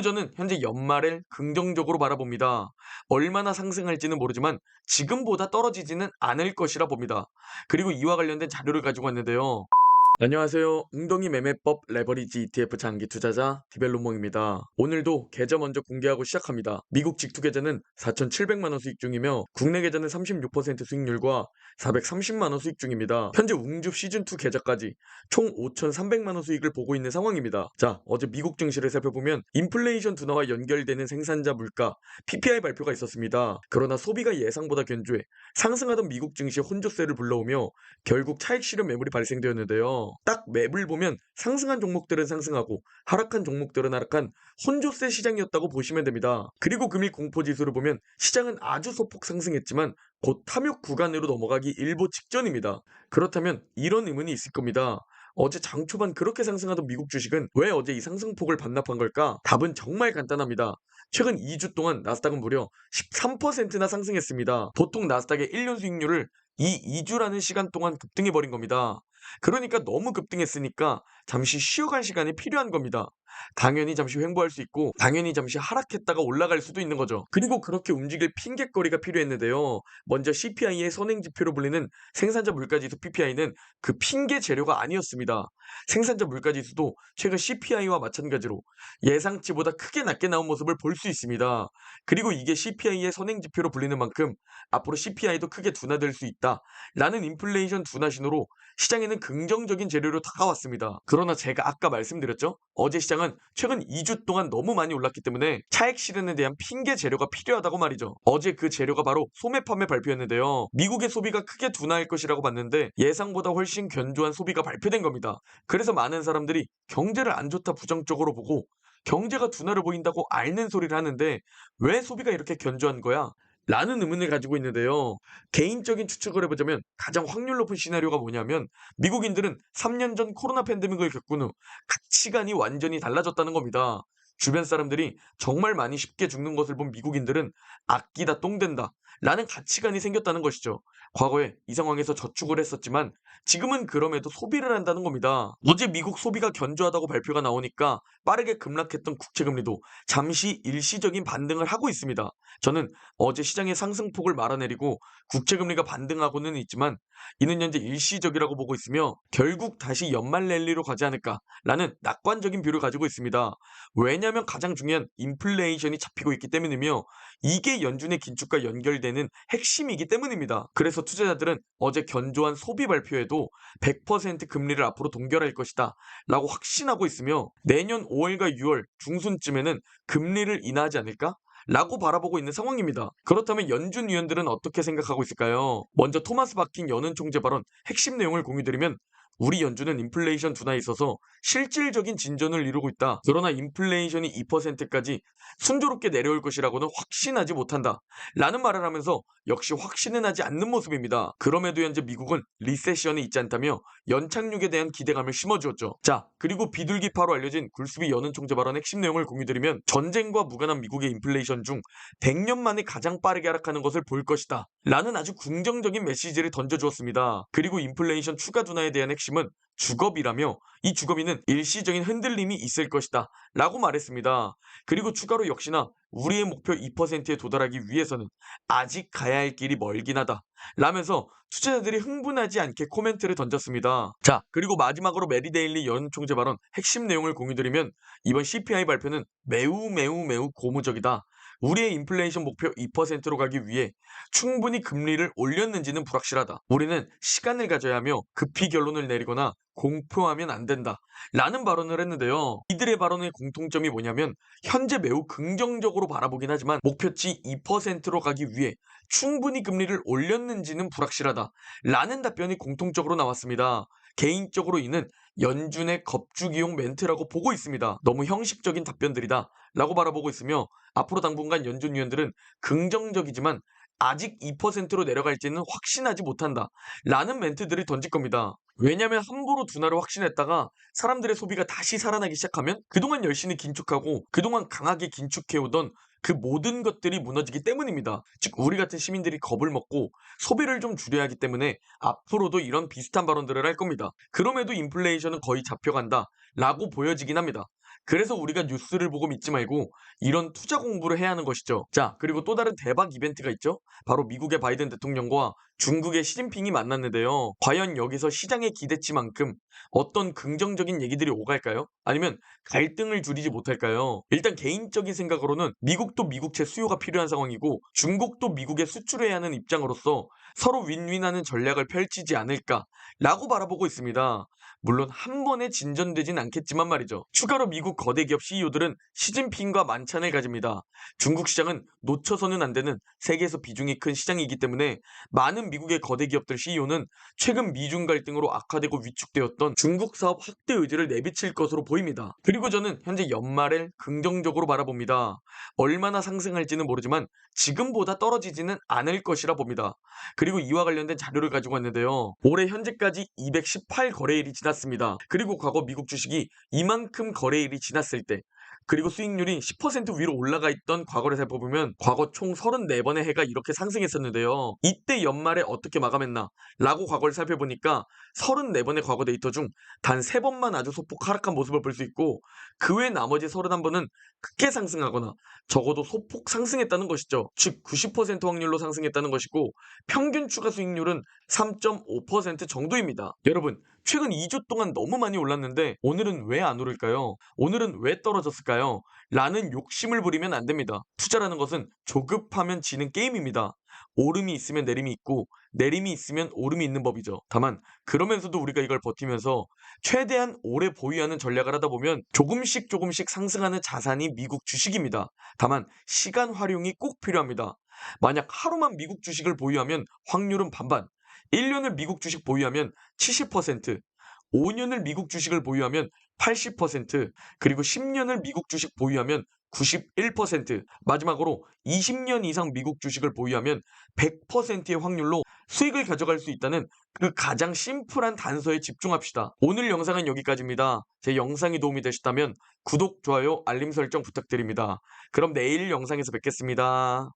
저는 현재 연말을 긍정적으로 바라봅니다. 얼마나 상승할지는 모르지만 지금보다 떨어지지는 않을 것이라 봅니다. 그리고 이와 관련된 자료를 가지고 왔는데요. 안녕하세요. 웅덩이 매매법 레버리지 ETF 장기 투자자 디벨로몽입니다. 오늘도 계좌 먼저 공개하고 시작합니다. 미국 직투 계좌는 4,700만 원 수익 중이며 국내 계좌는 36% 수익률과 430만 원 수익 중입니다. 현재 웅줍 시즌2 계좌까지 총 5,300만 원 수익을 보고 있는 상황입니다. 자, 어제 미국 증시를 살펴보면 인플레이션 둔화와 연결되는 생산자 물가 PPI 발표가 있었습니다. 그러나 소비가 예상보다 견조해 상승하던 미국 증시에 혼조세를 불러오며 결국 차익 실현 매물이 발생되었는데요. 딱 맵을 보면 상승한 종목들은 상승하고 하락한 종목들은 하락한 혼조세 시장이었다고 보시면 됩니다. 그리고 금일 공포지수를 보면 시장은 아주 소폭 상승했지만 곧 탐욕 구간으로 넘어가기 일보 직전입니다. 그렇다면 이런 의문이 있을 겁니다. 어제 장 초반 그렇게 상승하던 미국 주식은 왜 어제 이 상승폭을 반납한 걸까? 답은 정말 간단합니다. 최근 2주 동안 나스닥은 무려 13%나 상승했습니다. 보통 나스닥의 1년 수익률을 이 2주라는 시간 동안 급등해버린 겁니다. 그러니까 너무 급등했으니까 잠시 쉬어갈 시간이 필요한 겁니다. 당연히 잠시 횡보할 수 있고 당연히 잠시 하락했다가 올라갈 수도 있는 거죠. 그리고 그렇게 움직일 핑곗거리가 필요했는데요. 먼저 CPI의 선행지표로 불리는 생산자 물가지수 PPI는 그 핑계 재료가 아니었습니다. 생산자 물가지수도 최근 CPI와 마찬가지로 예상치보다 크게 낮게 나온 모습을 볼 수 있습니다. 그리고 이게 CPI의 선행지표로 불리는 만큼 앞으로 CPI도 크게 둔화될 수 있다 라는 인플레이션 둔화 신호로 시장에는 긍정적인 재료로 다가왔습니다. 그러나 제가 아까 말씀드렸죠? 어제 시장은 최근 2주 동안 너무 많이 올랐기 때문에 차익 실현에 대한 핑계 재료가 필요하다고 말이죠. 어제 그 재료가 바로 소매 판매 발표였는데요. 미국의 소비가 크게 둔화할 것이라고 봤는데 예상보다 훨씬 견조한 소비가 발표된 겁니다. 그래서 많은 사람들이 경제를 안 좋다 부정적으로 보고 경제가 둔화를 보인다고 앓는 소리를 하는데 왜 소비가 이렇게 견조한 거야? 라는 의문을 가지고 있는데요. 개인적인 추측을 해보자면 가장 확률 높은 시나리오가 뭐냐면 미국인들은 3년 전 코로나 팬데믹을 겪은 후 가치관이 완전히 달라졌다는 겁니다. 주변 사람들이 정말 많이 쉽게 죽는 것을 본 미국인들은 아끼다 똥된다 라는 가치관이 생겼다는 것이죠. 과거에 이 상황에서 저축을 했었지만 지금은 그럼에도 소비를 한다는 겁니다. 어제 미국 소비가 견조하다고 발표가 나오니까 빠르게 급락했던 국채금리도 잠시 일시적인 반등을 하고 있습니다. 저는 어제 시장의 상승폭을 말아내리고 국채금리가 반등하고는 있지만 이는 현재 일시적이라고 보고 있으며 결국 다시 연말 랠리로 가지 않을까라는 낙관적인 뷰를 가지고 있습니다. 왜냐하면 가장 중요한 인플레이션이 잡히고 있기 때문이며 이게 연준의 긴축과 연결되는 핵심이기 때문입니다. 그래서 투자자들은 어제 견조한 소비 발표에도 100% 금리를 앞으로 동결할 것이다 라고 확신하고 있으며 내년 5월과 6월 중순쯤에는 금리를 인하하지 않을까? 라고 바라보고 있는 상황입니다. 그렇다면 연준 위원들은 어떻게 생각하고 있을까요? 먼저 토마스 바킨 연은 총재 발언 핵심 내용을 공유드리면 우리 연준은 인플레이션 둔화에 있어서 실질적인 진전을 이루고 있다. 그러나 인플레이션이 2%까지 순조롭게 내려올 것이라고는 확신하지 못한다. 라는 말을 하면서 역시 확신은 하지 않는 모습입니다. 그럼에도 현재 미국은 리세션이 있지 않다며 연착륙에 대한 기대감을 심어주었죠. 자, 그리고 비둘기파로 알려진 굴스비 연은 총재 발언 핵심 내용을 공유드리면 전쟁과 무관한 미국의 인플레이션 중 100년 만에 가장 빠르게 하락하는 것을 볼 것이다. 라는 아주 긍정적인 메시지를 던져주었습니다. 그리고 인플레이션 추가 둔화에 대한 핵심은 주거비라며 이 주거비는 일시적인 흔들림이 있을 것이다 라고 말했습니다. 그리고 추가로 역시나 우리의 목표 2%에 도달하기 위해서는 아직 가야 할 길이 멀긴 하다 라면서 투자자들이 흥분하지 않게 코멘트를 던졌습니다. 자, 그리고 마지막으로 메리데일리 연 총재 발언 핵심 내용을 공유드리면 이번 CPI 발표는 매우 고무적이다. 우리의 인플레이션 목표 2%로 가기 위해 충분히 금리를 올렸는지는 불확실하다. 우리는 시간을 가져야 하며 급히 결론을 내리거나 공표하면 안 된다. 라는 발언을 했는데요. 이들의 발언의 공통점이 뭐냐면 현재 매우 긍정적으로 바라보긴 하지만 목표치 2%로 가기 위해 충분히 금리를 올렸는지는 불확실하다. 라는 답변이 공통적으로 나왔습니다. 개인적으로 이는 연준의 겁주기용 멘트라고 보고 있습니다. 너무 형식적인 답변들이다 라고 바라보고 있으며 앞으로 당분간 연준 위원들은 긍정적이지만 아직 2%로 내려갈지는 확신하지 못한다 라는 멘트들을 던질 겁니다. 왜냐하면 함부로 둔화를 확신했다가 사람들의 소비가 다시 살아나기 시작하면 그동안 열심히 긴축하고 그동안 강하게 긴축해오던 그 모든 것들이 무너지기 때문입니다. 즉 우리 같은 시민들이 겁을 먹고 소비를 좀 줄여야 하기 때문에 앞으로도 이런 비슷한 발언들을 할 겁니다. 그럼에도 인플레이션은 거의 잡혀간다 라고 보여지긴 합니다. 그래서 우리가 뉴스를 보고 믿지 말고 이런 투자 공부를 해야 하는 것이죠. 자, 그리고 또 다른 대박 이벤트가 있죠. 바로 미국의 바이든 대통령과 중국의 시진핑이 만났는데요. 과연 여기서 시장의 기대치만큼 어떤 긍정적인 얘기들이 오갈까요? 아니면 갈등을 줄이지 못할까요? 일단 개인적인 생각으로는 미국도 미국채 수요가 필요한 상황이고 중국도 미국에 수출해야 하는 입장으로서 서로 윈윈하는 전략을 펼치지 않을까라고 바라보고 있습니다. 물론 한 번에 진전되진 않겠지만 말이죠. 추가로 미국 거대 기업 CEO들은 시진핑과 만찬을 가집니다. 중국 시장은 놓쳐서는 안 되는 세계에서 비중이 큰 시장이기 때문에 많은 미국의 거대 기업들 CEO는 최근 미중 갈등으로 악화되고 위축되었던 중국 사업 확대 의지를 내비칠 것으로 보입니다. 그리고 저는 현재 연말을 긍정적으로 바라봅니다. 얼마나 상승할지는 모르지만 지금보다 떨어지지는 않을 것이라 봅니다. 그리고 이와 관련된 자료를 가지고 왔는데요. 올해 현재까지 218 거래일이 지났습니다. 그리고 과거 미국 주식이 이만큼 거래일이 지났을 때 그리고 수익률이 10% 위로 올라가 있던 과거를 살펴보면 과거 총 34번의 해가 이렇게 상승했었는데요. 이때 연말에 어떻게 마감했나 라고 과거를 살펴보니까 34번의 과거 데이터 중 단 3번만 아주 소폭 하락한 모습을 볼 수 있고 그 외 나머지 31번은 크게 상승하거나 적어도 소폭 상승했다는 것이죠. 즉 90% 확률로 상승했다는 것이고 평균 추가 수익률은 3.5% 정도입니다. 여러분, 최근 2주 동안 너무 많이 올랐는데 오늘은 왜 안 오를까요? 오늘은 왜 떨어졌을까요? 라는 욕심을 부리면 안 됩니다. 투자라는 것은 조급하면 지는 게임입니다. 오름이 있으면 내림이 있고 내림이 있으면 오름이 있는 법이죠. 다만 그러면서도 우리가 이걸 버티면서 최대한 오래 보유하는 전략을 하다 보면 조금씩 상승하는 자산이 미국 주식입니다. 다만 시간 활용이 꼭 필요합니다. 만약 하루만 미국 주식을 보유하면 확률은 반반, 1년을 미국 주식 보유하면 70%, 5년을 미국 주식을 보유하면 80%, 그리고 10년을 미국 주식 보유하면 91%, 마지막으로 20년 이상 미국 주식을 보유하면 100%의 확률로 수익을 가져갈 수 있다는 그 가장 심플한 단서에 집중합시다. 오늘 영상은 여기까지입니다. 제 영상이 도움이 되셨다면 구독, 좋아요, 알림 설정 부탁드립니다. 그럼 내일 영상에서 뵙겠습니다.